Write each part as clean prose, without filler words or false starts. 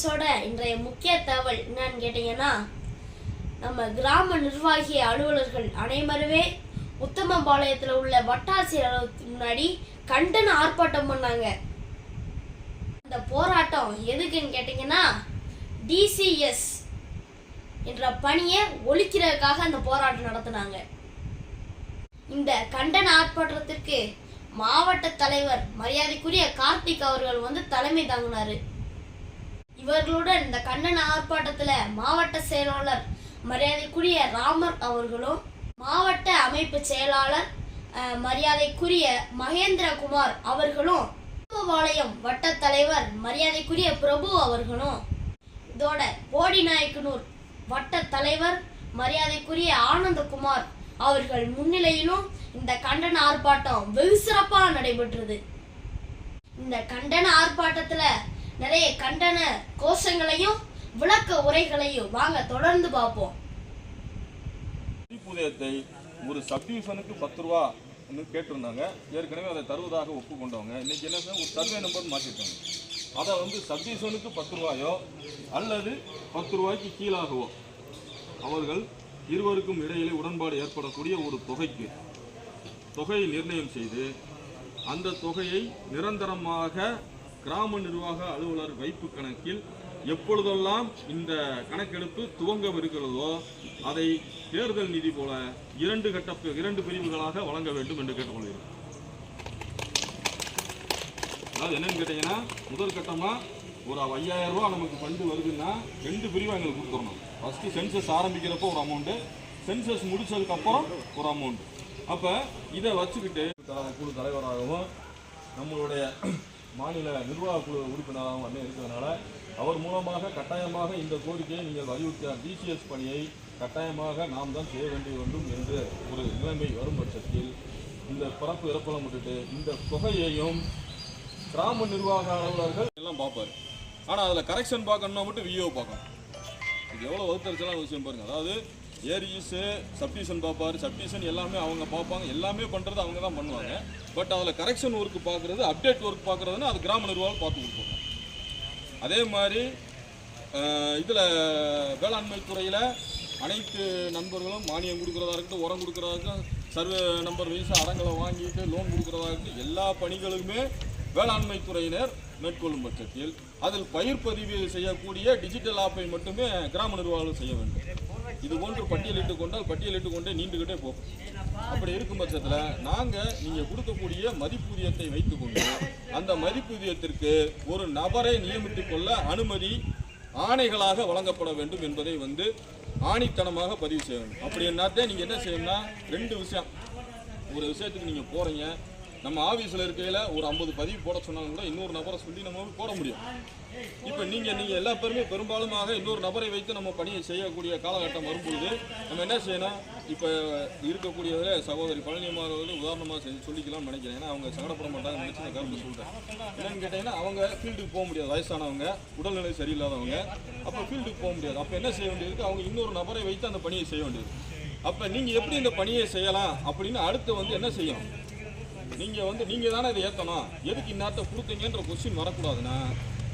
நியூஸோட இன்றைய முக்கிய தகவல் என்னன்னு கேட்டீங்கன்னா, நம்ம கிராம நிர்வாகி அலுவலர்கள் அனைவருமே உத்தமபாளையத்தில் உள்ள வட்டாட்சியர் அலுவலகத்துக்கு முன்னாடி கண்டன ஆர்ப்பாட்டம் பண்ணாங்க. இந்த போராட்டம் எதுக்குன்னு கேட்டீங்கன்னா, டிசிஎஸ் என்ற பணியை ஒழிக்கிறதுக்காக அந்த போராட்டம் நடத்தினாங்க. இந்த கண்டன ஆர்ப்பாட்டத்திற்கு மாவட்ட தலைவர் மரியாதைக்குரிய கார்த்திக் அவர்கள் தலைமை தாங்கினாரு. இவர்களுடன் இந்த கண்டன ஆர்ப்பாட்டத்துல மாவட்ட செயலாளர் மரியாதைக்குரிய ராமர் அவர்களும், மாவட்ட அமைப்பு செயலாளர் மரியாதைக்குரிய மகேந்திரகுமார் அவர்களும், உத்தமபாளையம் வட்ட தலைவர் மரியாதைக்குரிய பிரபு அவர்களும், இதோட போடிநாயக்கனூர் வட்ட தலைவர் மரியாதைக்குரிய ஆனந்தகுமார் அவர்கள் முன்னிலையிலும் இந்த கண்டன ஆர்ப்பாட்டம் வெகு சிறப்பாக நடைபெற்றது. இந்த கண்டன ஆர்ப்பாட்டத்துல நிறைய கண்டன கோஷங்களையும் விளக்க உரைகளையும் வாங்க தொடர்ந்து பார்ப்போம். புதியத்தை ஒரு சப்டிவிஷனுக்கு 10 ரூபா கேட்டிருந்தாங்க. ஏற்கனவே அதை தருவதாக ஒப்புக்கொண்டவங்க இன்னைக்கு என்ன ஒரு சர்வே நம்பர் மாற்றிருக்காங்க. அதை சப்டிவிஷனுக்கு 10 ரூபாயோ அல்லது 10 ரூபாய்க்கு கீழாகவோ அவர்கள் இருவருக்கும் இடையிலே உடன்பாடு ஏற்படக்கூடிய ஒரு தொகையை நிர்ணயம் செய்து அந்த தொகையை நிரந்தரமாக கிராம நிர்வாக அலுவலர் வைப்பு கணக்கில் எப்பொழுதெல்லாம் இந்த கணக்கெடுப்பு துவங்கவிருக்கிறதோ அதை தேர்தல் நிதி போல 2 பிரிவுகளாக வழங்க வேண்டும் என்று கேட்டுக்கொள்கிறோம். அதாவது என்னன்னு கேட்டீங்கன்னா, முதல் கட்டமா ஒரு 5000 ரூபா நமக்கு ஃபண்டு வருதுன்னா 2 பிரிவாக எங்களுக்கு கொடுத்துடணும். ஃபர்ஸ்ட் சென்சஸ் ஆரம்பிக்கிறப்போ ஒரு அமௌண்ட்டு, சென்சஸ் முடிச்சதுக்கு அப்புறம் ஒரு அமௌண்ட். அப்போ இதை வச்சுக்கிட்டு குழு தலைவராகவும் நம்மளுடைய மாநில நிர்வாக குழு உறுப்பினராகவும் அண்ணன் இருக்கிறதுனால அவர் மூலமாக கட்டாயமாக இந்த கோரிக்கையை நீங்கள் வலியுறுத்தியார். டிசிஎஸ் பணியை கட்டாயமாக நாம் தான் செய்ய வேண்டிய வேண்டும் என்று ஒரு நிலைமை வரும் பட்சத்தில் இந்த பிறப்பு இறப்பெல்லாம் விட்டுட்டு இந்த தொகையையும் கிராம நிர்வாக அலுவலர்கள் எல்லாம் பார்ப்பார். ஆனால் அதில் கரெக்ஷன் பார்க்கணுன்னா மட்டும் விஓ பார்க்கணும். இது எவ்வளோ வகுத்தறிச்சலாம் விஷயம் பாருங்க. அதாவது ஏரிஸ் சப்டிஷன் பார்ப்பார், சப்டிஷன் எல்லாமே அவங்க பார்ப்பாங்க, எல்லாமே பண்ணுறது அவங்க தான் பண்ணுவாங்க. பட் அதில் கரெக்ஷன் ஒர்க் பார்க்குறது, அப்டேட் ஒர்க் பார்க்குறதுன்னா அது கிராம நிர்வாகம் பார்த்து கொடுப்பாங்க. அதே மாதிரி இதில் வேளாண்மை துறையில் அனைத்து நண்பர்களும் மானியம் கொடுக்குறதா இருக்கட்டும், உரம் கொடுக்குறதா இருக்கட்டும், சர்வே நம்பர் வைஸாக அறங்களை வாங்கிட்டு லோன் கொடுக்குறதா இருக்கட்டும், எல்லா பணிகளுமே வேளாண்மை துறையினர் மேற்கொள்ளும் பட்சத்தில் அதில் பயிர் பதிவு செய்யக்கூடிய டிஜிட்டல் ஆப்பை மட்டுமே கிராம நிர்வாகம் செய்ய வேண்டும். இது போன்று பட்டியலிட்டு கொண்டே நீண்டுகிட்டே போகும். அப்படி இருக்கும் பட்சத்தில் நீங்கள் கொடுக்கக்கூடிய மதிப்பூதியத்தை வைத்துக்கொண்டு அந்த மதிப்பூதியத்திற்கு ஒரு நபரை நியமித்துக் கொள்ள அனுமதி ஆணைகளாக வழங்கப்பட வேண்டும் என்பதை ஆணித்தனமாக பதிவு செய்ய வேண்டும். அப்படி என்னாத்தே நீங்கள் என்ன செய்யணும்னா 2 விஷயம். ஒரு விஷயத்துக்கு நீங்கள் போகிறீங்க, நம்ம ஆஃபீஸில் இருக்கையில் ஒரு 50 பதிவு போட சொன்னாங்க கூட இன்னொரு நபரை சொல்லி நம்ம போட முடியும். இப்போ நீங்கள் எல்லா பேருமே பெரும்பாலுமாக இன்னொரு நபரை வைத்து நம்ம பணியை செய்யக்கூடிய காலகட்டம் வரும்பொழுது நம்ம என்ன செய்யணும்? இப்போ இருக்கக்கூடியதில் சகோதரி பழனியம்மாள் உதாரணமாக சொல்லிக்கலாம்னு நினைக்கிறேன். ஏன்னா அவங்க சங்கடப்பட மாட்டாங்க நினச்சி நான் கருத்து சொல்கிறேன். என்னென்னு கேட்டிங்கன்னா, அவங்க ஃபீல்டுக்கு போக முடியாது, வயசானவங்க, உடல்நிலை சரியில்லாதவங்க. அப்போ ஃபீல்டுக்கு போக முடியாது. அப்போ என்ன செய்ய வேண்டியது? அவங்க இன்னொரு நபரை வைத்து அந்த பணியை செய்ய வேண்டியது. அப்போ நீங்கள் எப்படி இந்த பணியை செய்யலாம் அப்படின்னு அடுத்து என்ன செய்யணும்? நீங்கள் தானே இதை ஏற்றணும், எதுக்கு இந்நேரத்தை கொடுத்தீங்கன்ற கொஸ்டின் வரக்கூடாதுன்னா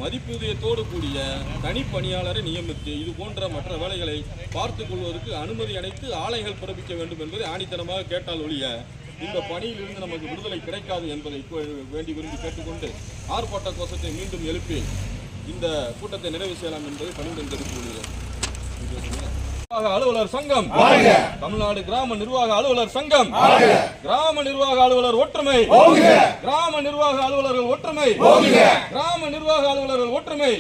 மதிப்பூதியத்தோடு கூடிய தனிப்பணியாளரை நியமித்து இது போன்ற மற்ற வேலைகளை பார்த்து கொள்வதற்கு அனுமதி அளித்து ஆணைகள் பிறப்பிக்க வேண்டும் என்பதை ஆணித்தனமாக கேட்டால் ஒழிய இந்த பணியிலிருந்து நமக்கு விடுதலை கிடைக்காது என்பதை வேண்டி விரும்பி கேட்டுக்கொண்டு ஆர்ப்பாட்ட கோஷத்தை மீண்டும் எழுப்பி இந்த கூட்டத்தை நிறைவு செய்யலாம் என்பதை பணியுடன் தெரிவித்துள்ளது. அலுவலர் சங்கம், தமிழ்நாடு கிராம நிர்வாக அலுவலர் சங்கம், கிராம நிர்வாக அலுவலர் ஒற்றுமை, கிராம நிர்வாக அலுவலர்கள் ஒற்றுமை, கிராம நிர்வாக அலுவலர்கள் ஒற்றுமை.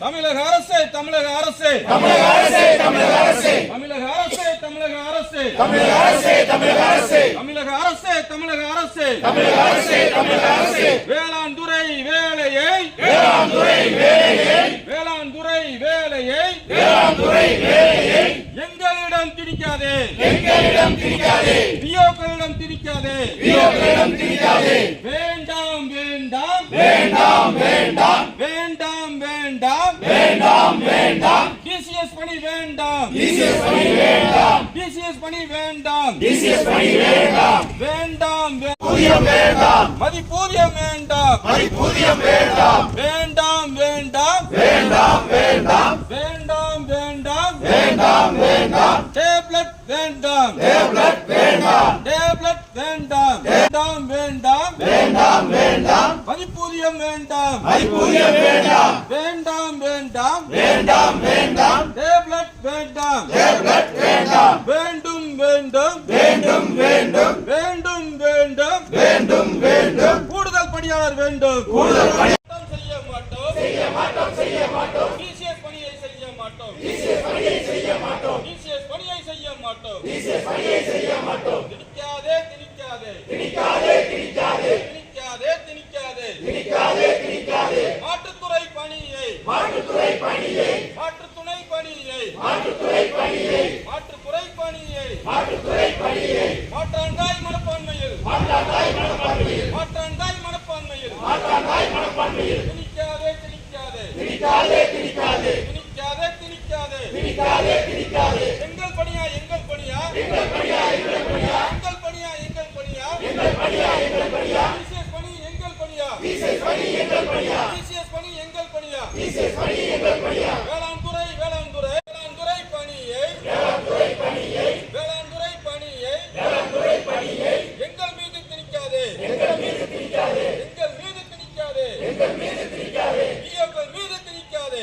தமிழக அரசே, தமிழக அரசே, தமிழக அரசே, தமிழக அரசே, தமிழக அரசே, தமிழக அரசே, தமிழக அரசே, தமிழக அரசே, தமிழக அரசே, தமிழக அரசே, தமிழக அரசே, தமிழக அரசே. வேளாண் துறை வேலையை, வேளாண் துறை வேலையை, வேளாண் துறை வேலையை, வேளாண் துறை வேலையை எங்களிடம் திணிக்காதே, எங்களிடம் திணிக்காதே, வியோக்களிடம் திணிக்காதே, வியோக்களிடம் திணிக்காதே. வேண்டாம் வேண்டாம் வேண்டாம் வேண்டாம் வேண்டாம் வேண்டாம் வேண்டாம் வேண்டாம் டிசிஎஸ் பணி வேண்டாம், டிசிஎஸ் பணி வேண்டாம், டிசிஎஸ் பணி வேண்டாம், டிசிஎஸ் பணி வேண்டாம், வேண்டாம் மதிப்பூதியம் வேண்டாம், மதிப்பூதியம் வேண்டாம், மதிப்பூதியம் வேண்டாம், வேண்டாம் வேண்டாம் வேண்டாம் வேண்டாம் வேண்டாம் வேண்டாம் வேண்டாம் வேண்டாம் டேப்லெட் வேண்டாம் டேப்லெட் வேண்டாம் டேப்லெட் வேண்டாம் வேண்டாம் வேண்டாம் வேண்டாம் வேண்டாம் பதிப்பூதியம் வேண்டாம் ஐபூதியம் வேண்டாம் வேண்டாம் வேண்டாம் வேண்டாம் வேண்டாம் டேப்லெட் வேண்டாம் டேப்லெட் வேண்டாம் வேண்டும் வேண்டும் வேண்டும் வேண்டும் வேண்டும் வேண்டும் வேண்டும் வேண்டும் கூடுதல் பணியாளர் வேண்டும் கூடுதல் பணி செய்ய மாட்டோம் டிசிஎஸ் பணியை செய்ய மாட்டோம் டிசிஎஸ் பணியை செய்ய மாட்டோம் திணிக்காதே மாற்றுத்துறை பணியை மாற்றுத்துறை பணியை மாற்றாண்டாய் மனப்பான்மையில் திணிக்காதே எங்கள் பணியா எங்கள் பணியா டிசிஎஸ் பணி எங்கள் பணியா வேளாண் துறை பணியை எங்கள் மீது திணிக்காதே பிஓக்கள் மீது திணிக்காதே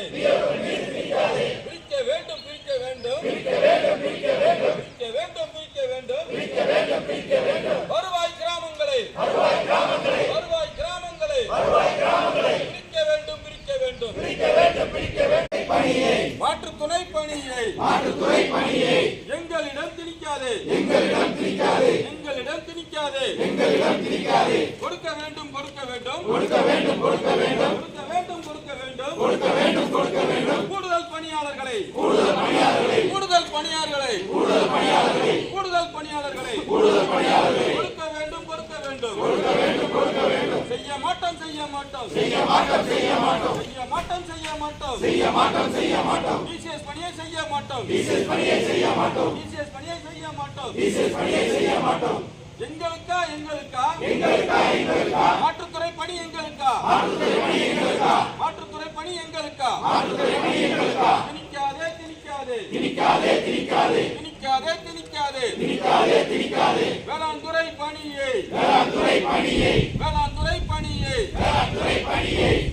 பிரிக்க வேண்டும் வருவாய் கிராமங்களை பிரிக்க வேண்டும் மாற்றுத்துணை பணியை எங்களிடம் திணிக்காதே கொடுக்க வேண்டும் கூடுதல் பணியாளர்களை கொடுக்க வேண்டும் செய்ய மாட்டோம் டிசிஎஸ் பணியை செய்ய மாட்டோம் எங்களுக்கா மாற்றுத்துறை பணி எங்களுக்கா திணிக்காதே வேளாண் துறை பணியை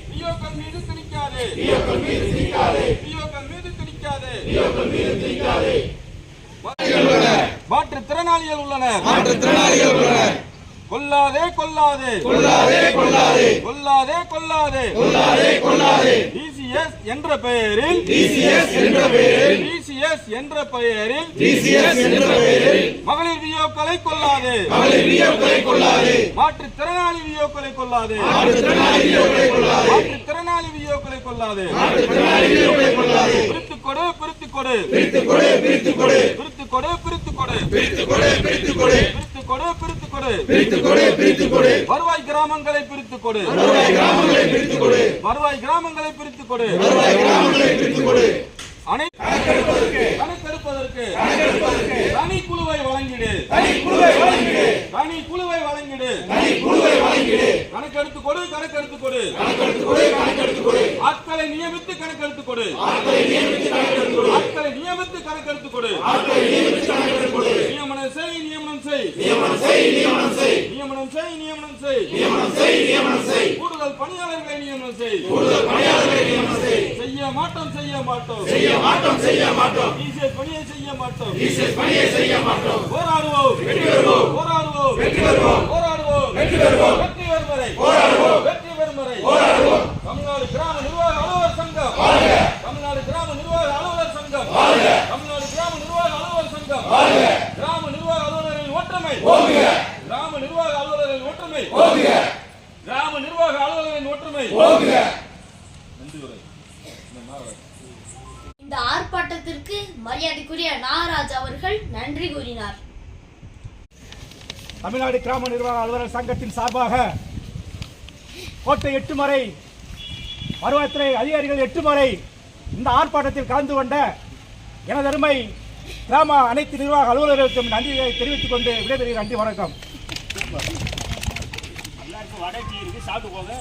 பிஓக்கள் மீது திணிக்காதே மாற்றுத்திறனாளிகள் உள்ளனர் கொல்லாதே டிசிஎஸ் என்ற பெயரில் மகளிர் வியோக்களை கொல்லாதே மாற்றுத்திறனாளி வியோக்களை கொல்லாதே பிரித்து கொடு வருவாய் கிராமங்களை பிரித்து கொடு கணக்கெடுப்பதற்கு தனி குழுவை வழங்கிடு கணக்கெடுத்து கொடு ஆட்களை நியமித்து கணக்கெடுத்து கொடு நியமனம் செய் கூடுதல் பணியாளர்களை நியமனம் செய் செய்ய மாட்டோம் டிசிஎஸ் பணியை செய்ய மாட்டோம் போராடுவோம் வெற்றி வரும் வரை தமிழ்நாடு கிராம நிர்வாக அலுவலர் சங்கம் கிராம நிர்வாக அலுவலரின் ஒற்றுமை இந்த ஆர்ப்பாட்டத்திற்கு மரியாதைக்குரிய நாகராஜ் அவர்கள் நன்றி கூறினார். தமிழ்நாடு கிராம நிர்வாக அலுவலர் சங்கத்தின் சார்பாக கோட்டை 8 முறை வருவாய்த்துறை அதிகாரிகள் 8 முறை இந்த ஆர்ப்பாட்டத்தில் கலந்து கொண்ட எனதருமை கிராம அனைத்து நிர்வாக அலுவலர்களுக்கும் நன்றியை தெரிவித்துக் கொண்டு விடைபெறுகிறேன். நன்றி, வணக்கம். எல்லாருக்கும் வடை டீ இருக்கு, சாப்பிட்டு போங்க.